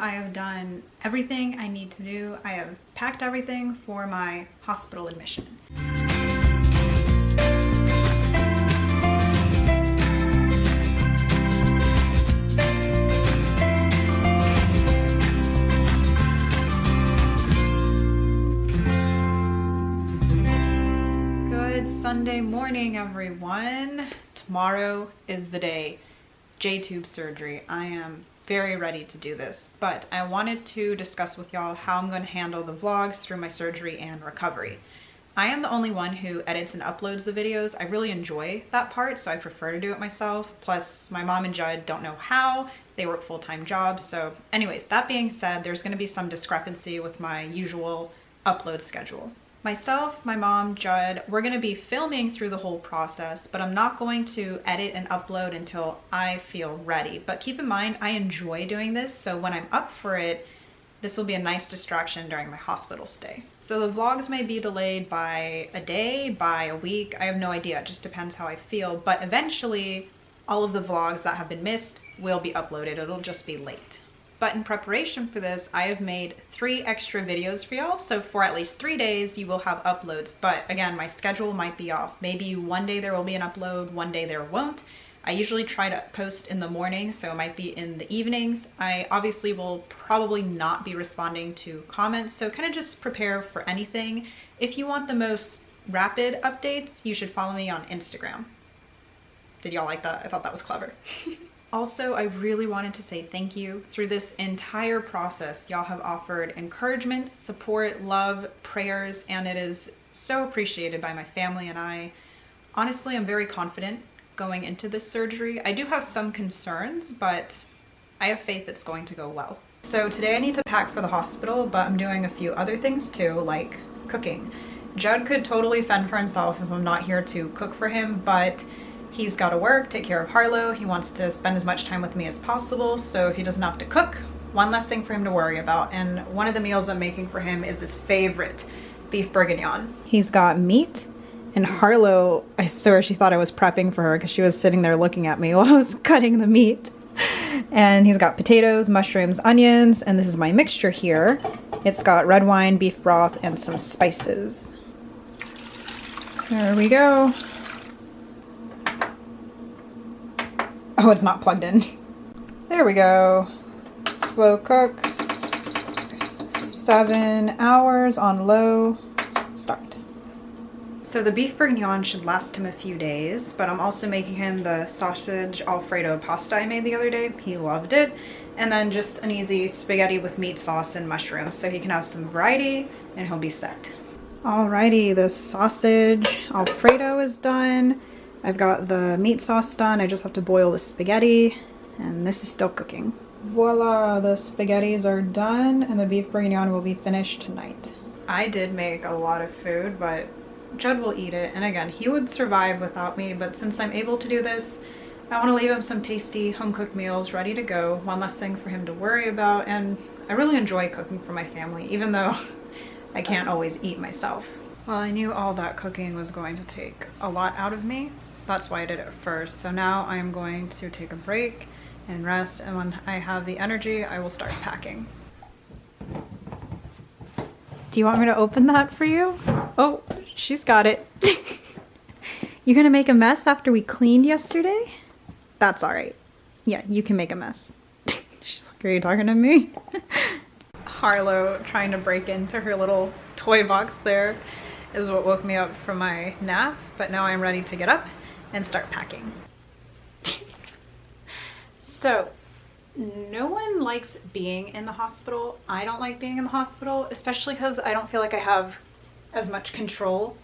I have done everything I need to do. I have packed everything for my hospital admission. Good Sunday morning, everyone. Tomorrow is the day. J-tube surgery. I am very ready to do this, but I wanted to discuss with y'all how I'm going to handle the vlogs through my surgery and recovery. I am the only one who edits and uploads the videos. I really enjoy that part, so I prefer to do it myself. Plus, my mom and Judd don't know how. They work full-time jobs. So anyways, that being said, there's going to be some discrepancy with my usual upload schedule. Myself, my mom, Judd, we're going to be filming through the whole process, but I'm not going to edit and upload until I feel ready. But keep in mind, I enjoy doing this, so when I'm up for it, this will be a nice distraction during my hospital stay. So the vlogs may be delayed by a day, by a week, I have no idea, it just depends how I feel. But eventually, all of the vlogs that have been missed will be uploaded, it'll just be late. But in preparation for this, I have made 3 extra videos for y'all. So for at least 3 days, you will have uploads. But again, my schedule might be off. Maybe one day there will be an upload, one day there won't. I usually try to post in the morning, so it might be in the evenings. I obviously will probably not be responding to comments, so kind of just prepare for anything. If you want the most rapid updates, you should follow me on Instagram. Did y'all like that? I thought that was clever. Also, I really wanted to say thank you. Through this entire process, y'all have offered encouragement, support, love, prayers, and it is so appreciated by my family and I. Honestly, I'm very confident going into this surgery. I do have some concerns, but I have faith it's going to go well. So today I need to pack for the hospital, but I'm doing a few other things too, like cooking. Judd could totally fend for himself if I'm not here to cook for him, but he's got to work, take care of Harlow. He wants to spend as much time with me as possible, so if he doesn't have to cook, one less thing for him to worry about. And one of the meals I'm making for him is his favorite, beef bourguignon. He's got meat, and Harlow, I swear she thought I was prepping for her because she was sitting there looking at me while I was cutting the meat. And he's got potatoes, mushrooms, onions, and this is my mixture here. It's got red wine, beef broth, and some spices. There we go. Oh, it's not plugged in. There we go. Slow cook. 7 hours on low. Start. So the beef bourguignon should last him a few days, but I'm also making him the sausage Alfredo pasta I made the other day. He loved it. And then just an easy spaghetti with meat sauce and mushrooms, so he can have some variety and he'll be set. Alrighty, the sausage Alfredo is done. I've got the meat sauce done. I just have to boil the spaghetti, and this is still cooking. Voila, the spaghettis are done, and the beef bourguignon will be finished tonight. I did make a lot of food, but Judd will eat it, and again, he would survive without me, but since I'm able to do this, I want to leave him some tasty home-cooked meals ready to go, one less thing for him to worry about, and I really enjoy cooking for my family, even though I can't always eat myself. Well, I knew all that cooking was going to take a lot out of me. That's why I did it first. So now I am going to take a break and rest, and when I have the energy, I will start packing. Do you want me to open that for you? Oh, she's got it. You gonna make a mess after we cleaned yesterday? That's all right. Yeah, you can make a mess. She's like, are you talking to me? Harlow trying to break into her little toy box there is what woke me up from my nap, but now I'm ready to get up and start packing. So, no one likes being in the hospital. I don't like being in the hospital, especially because I don't feel like I have as much control.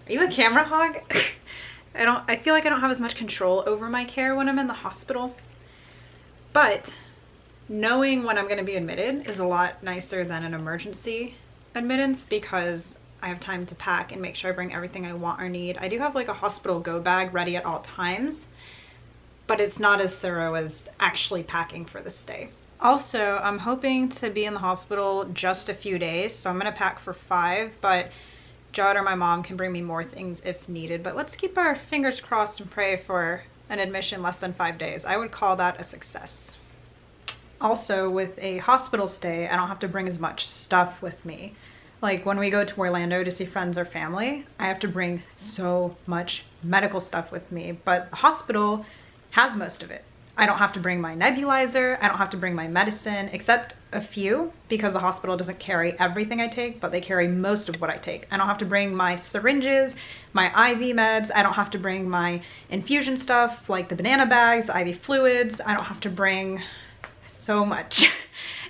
Are you a camera hog? I feel like I don't have as much control over my care when I'm in the hospital. But knowing when I'm going to be admitted is a lot nicer than an emergency admittance, because I have time to pack and make sure I bring everything I want or need. I do have like a hospital go bag ready at all times, but it's not as thorough as actually packing for the stay. Also, I'm hoping to be in the hospital just a few days, so I'm gonna pack for 5, but Judd or my mom can bring me more things if needed. But let's keep our fingers crossed and pray for an admission less than 5 days. I would call that a success. Also, with a hospital stay, I don't have to bring as much stuff with me. Like when we go to Orlando to see friends or family, I have to bring so much medical stuff with me, but the hospital has most of it. I don't have to bring my nebulizer, I don't have to bring my medicine, except a few, because the hospital doesn't carry everything I take, but they carry most of what I take. I don't have to bring my syringes, my IV meds, I don't have to bring my infusion stuff like the banana bags, IV fluids, I don't have to bring so much.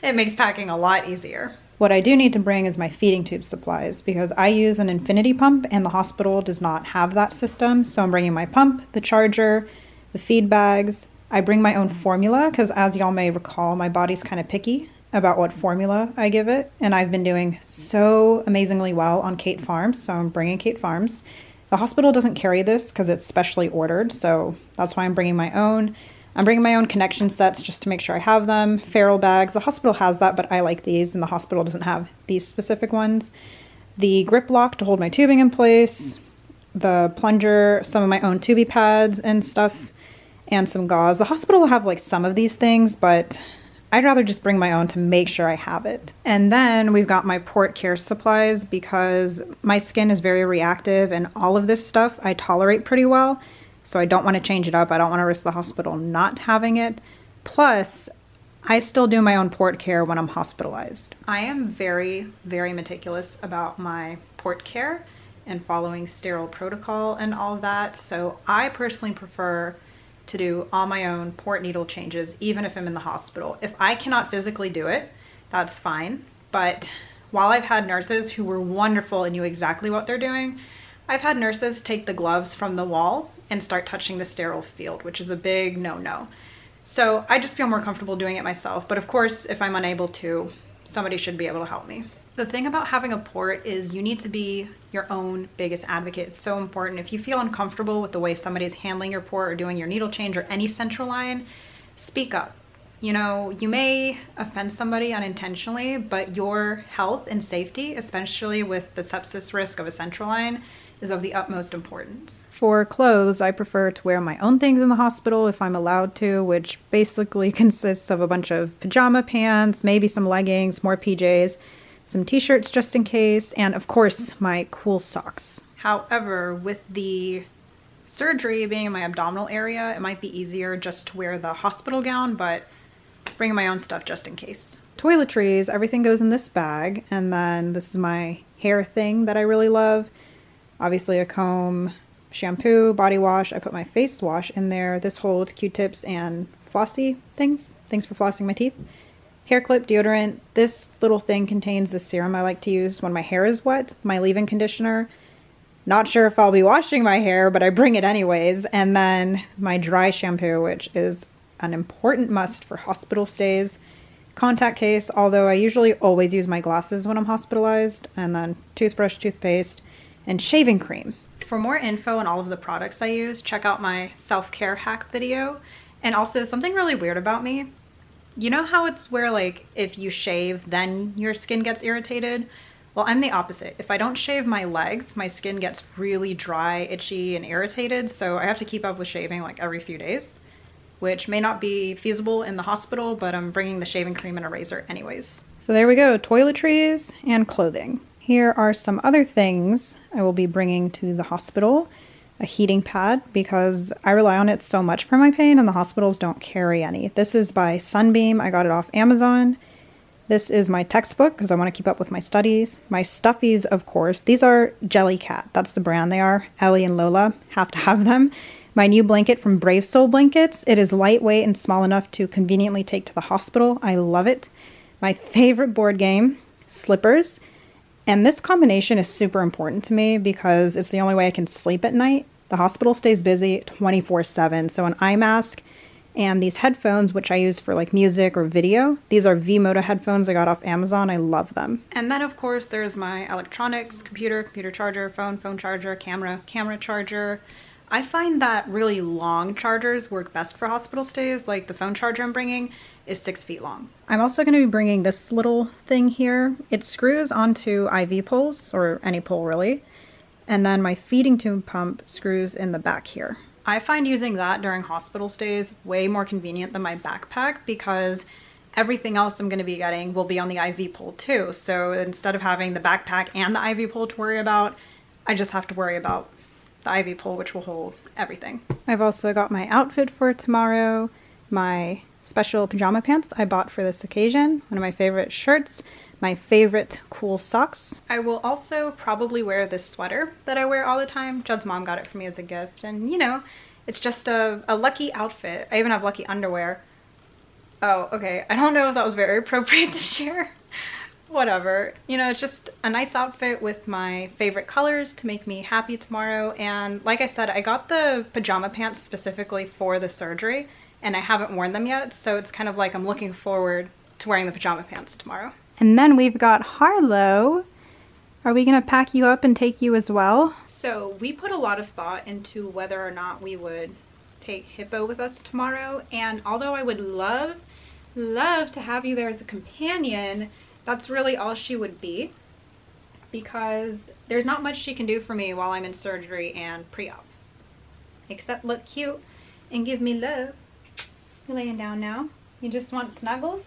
It makes packing a lot easier. What I do need to bring is my feeding tube supplies because I use an infinity pump and the hospital does not have that system. So I'm bringing my pump, the charger, the feed bags. I bring my own formula because, as y'all may recall, my body's kind of picky about what formula I give it. And I've been doing so amazingly well on Kate Farms, so I'm bringing Kate Farms. The hospital doesn't carry this because it's specially ordered, so that's why I'm bringing my own. I'm bringing my own connection sets just to make sure I have them. Feral bags. The hospital has that, but I like these, and the hospital doesn't have these specific ones. The grip lock to hold my tubing in place. The plunger, some of my own tubie pads and stuff, and some gauze. The hospital will have like some of these things, but I'd rather just bring my own to make sure I have it. And then we've got my port care supplies because my skin is very reactive and all of this stuff I tolerate pretty well. So I don't want to change it up. I don't want to risk the hospital not having it. Plus, I still do my own port care when I'm hospitalized. I am very, very meticulous about my port care and following sterile protocol and all of that. So I personally prefer to do all my own port needle changes, even if I'm in the hospital. If I cannot physically do it, that's fine. But while I've had nurses who were wonderful and knew exactly what they're doing, I've had nurses take the gloves from the wall and start touching the sterile field, which is a big no-no. So I just feel more comfortable doing it myself. But of course, if I'm unable to, somebody should be able to help me. The thing about having a port is you need to be your own biggest advocate. It's so important. If you feel uncomfortable with the way somebody's handling your port or doing your needle change or any central line, speak up. You know, you may offend somebody unintentionally, but your health and safety, especially with the sepsis risk of a central line, is of the utmost importance. For clothes, I prefer to wear my own things in the hospital if I'm allowed to, which basically consists of a bunch of pajama pants, maybe some leggings, more PJs, some t-shirts just in case, and of course my cool socks. However, with the surgery being in my abdominal area, it might be easier just to wear the hospital gown, but bring my own stuff just in case. Toiletries, everything goes in this bag, and then this is my hair thing that I really love. Obviously a comb, shampoo, body wash. I put my face wash in there. This holds Q-tips and flossy things for flossing my teeth. Hair clip, deodorant. This little thing contains the serum I like to use when my hair is wet. My leave-in conditioner. Not sure if I'll be washing my hair, but I bring it anyways. And then my dry shampoo, which is an important must for hospital stays. Contact case, although I usually always use my glasses when I'm hospitalized. And then toothbrush, toothpaste, and shaving cream. For more info on all of the products I use, check out my self-care hack video. And also, something really weird about me, you know how it's where like if you shave then your skin gets irritated? Well, I'm the opposite. If I don't shave my legs, my skin gets really dry, itchy, and irritated, so I have to keep up with shaving like every few days, which may not be feasible in the hospital, but I'm bringing the shaving cream and a razor anyways. So there we go, toiletries and clothing. Here are some other things I will be bringing to the hospital. A heating pad, because I rely on it so much for my pain and the hospitals don't carry any. This is by Sunbeam. I got it off Amazon. This is my textbook because I want to keep up with my studies. My stuffies, of course. These are Jellycat. That's the brand they are. Ellie and Lola have to have them. My new blanket from Brave Soul Blankets. It is lightweight and small enough to conveniently take to the hospital. I love it. My favorite board game, Slippers. And this combination is super important to me because it's the only way I can sleep at night. The hospital stays busy 24/7. So an eye mask and these headphones, which I use for like music or video. These are V-Moto headphones I got off Amazon. I love them. And then of course there's my electronics, computer charger, phone charger, camera charger. I find that really long chargers work best for hospital stays. Like the phone charger I'm bringing is 6 feet long. I'm also going to be bringing this little thing here. It screws onto IV poles, or any pole really. And then my feeding tube pump screws in the back here. I find using that during hospital stays way more convenient than my backpack because everything else I'm going to be getting will be on the IV pole too. So instead of having the backpack and the IV pole to worry about, I just have to worry about the IV pole, which will hold everything. I've also got my outfit for tomorrow, my special pajama pants I bought for this occasion, one of my favorite shirts, my favorite cool socks. I will also probably wear this sweater that I wear all the time. Judd's mom got it for me as a gift, and you know, it's just a lucky outfit. I even have lucky underwear. Oh, okay, I don't know if that was very appropriate to share. Whatever. You know, it's just a nice outfit with my favorite colors to make me happy tomorrow. And like I said, I got the pajama pants specifically for the surgery, and I haven't worn them yet, so it's kind of like I'm looking forward to wearing the pajama pants tomorrow. And then we've got Harlow. Are we gonna pack you up and take you as well? So we put a lot of thought into whether or not we would take Hippo with us tomorrow, and although I would love to have you there as a companion, that's really all she would be, because there's not much she can do for me while I'm in surgery and pre-op, except look cute and give me love. You're laying down now? You just want snuggles?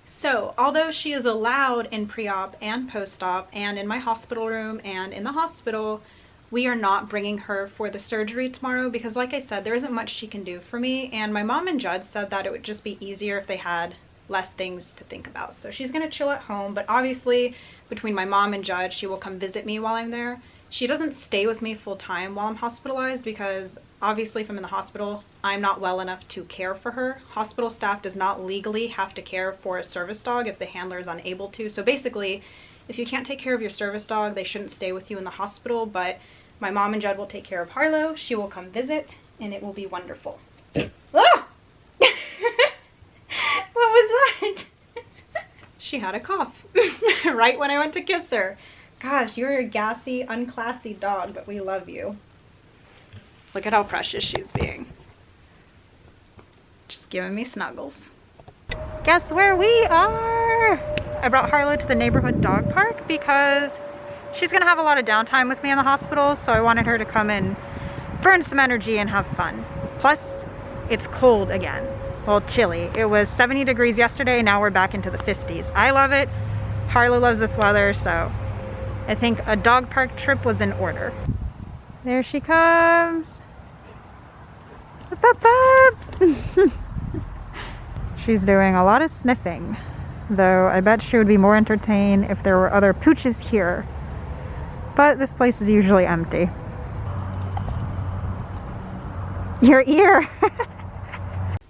So although she is allowed in pre-op and post-op and in my hospital room and in the hospital, we are not bringing her for the surgery tomorrow because, like I said, there isn't much she can do for me, and my mom and Judd said that it would just be easier if they had less things to think about. So she's gonna chill at home, but obviously between my mom and Judd, she will come visit me while I'm there. She doesn't stay with me full time while I'm hospitalized because obviously if I'm in the hospital, I'm not well enough to care for her. Hospital staff does not legally have to care for a service dog if the handler is unable to. So basically, if you can't take care of your service dog, they shouldn't stay with you in the hospital, but my mom and Judd will take care of Harlow. She will come visit, and it will be wonderful. Ah! What was that? She had a cough right when I went to kiss her. Gosh, you're a gassy, unclassy dog, but we love you. Look at how precious she's being. Just giving me snuggles. Guess where we are? I brought Harlow to the neighborhood dog park because she's gonna have a lot of downtime with me in the hospital, so I wanted her to come and burn some energy and have fun. Plus, it's cold again. Well, chilly. It was 70 degrees yesterday, now we're back into the 50s. I love it. Harlow loves this weather, so I think a dog park trip was in order. There she comes. Up, up, up. She's doing a lot of sniffing, though I bet she would be more entertained if there were other pooches here. But this place is usually empty. Your ear!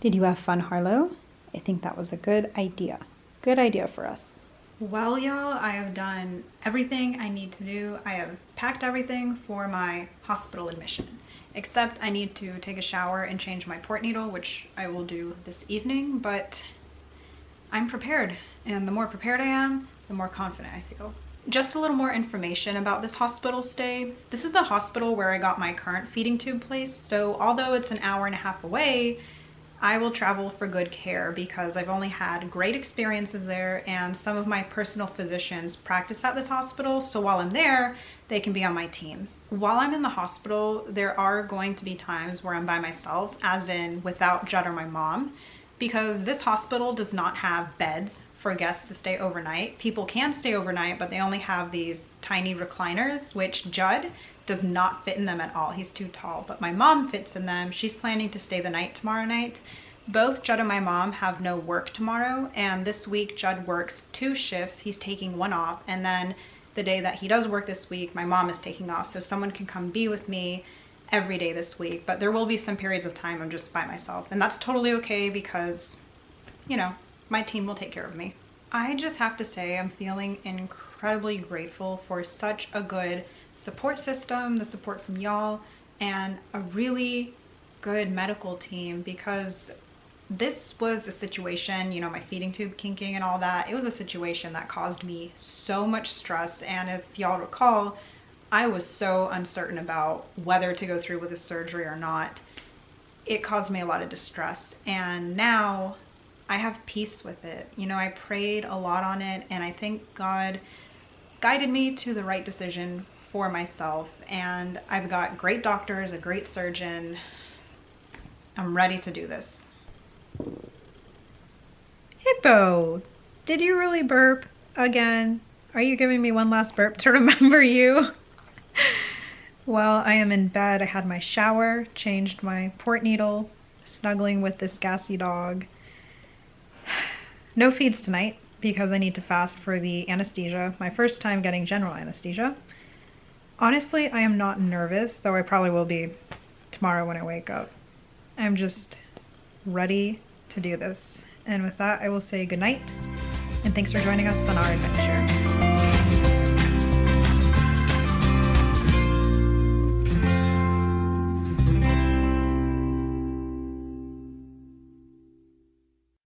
Did you have fun, Harlow? I think that was a good idea. Good idea for us. Well, y'all, I have done everything I need to do. I have packed everything for my hospital admission, except I need to take a shower and change my port needle, which I will do this evening, but I'm prepared. And the more prepared I am, the more confident I feel. Just a little more information about this hospital stay. This is the hospital where I got my current feeding tube placed, so although it's an hour and a half away, I will travel for good care because I've only had great experiences there, and some of my personal physicians practice at this hospital, so while I'm there, they can be on my team. While I'm in the hospital, there are going to be times where I'm by myself, as in without Judd or my mom, because this hospital does not have beds for guests to stay overnight. People can stay overnight, but they only have these tiny recliners, which Judd does not fit in them at all. He's too tall, but my mom fits in them. She's planning to stay the night tomorrow night. Both Judd and my mom have no work tomorrow, and this week Judd works 2 shifts. He's taking 1 off, and then the day that he does work this week, my mom is taking off, so someone can come be with me every day this week. But there will be some periods of time I'm just by myself, and that's totally okay because, you know, my team will take care of me. I just have to say I'm feeling incredibly grateful for such a good support system, the support from y'all, and a really good medical team, because this was a situation, you know, my feeding tube kinking and all that, it was a situation that caused me so much stress. And if y'all recall, I was so uncertain about whether to go through with the surgery or not. It caused me a lot of distress, and now I have peace with it. You know, I prayed a lot on it, and I think God guided me to the right decision for myself, and I've got great doctors, a great surgeon. I'm ready to do this. Hippo, did you really burp again? Are you giving me one last burp to remember you? Well, I am in bed. I had my shower, changed my port needle, snuggling with this gassy dog. No feeds tonight because I need to fast for the anesthesia. My first time getting general anesthesia. Honestly, I am not nervous, though I probably will be tomorrow when I wake up. I'm just ready to do this. And with that, I will say goodnight, and thanks for joining us on our adventure.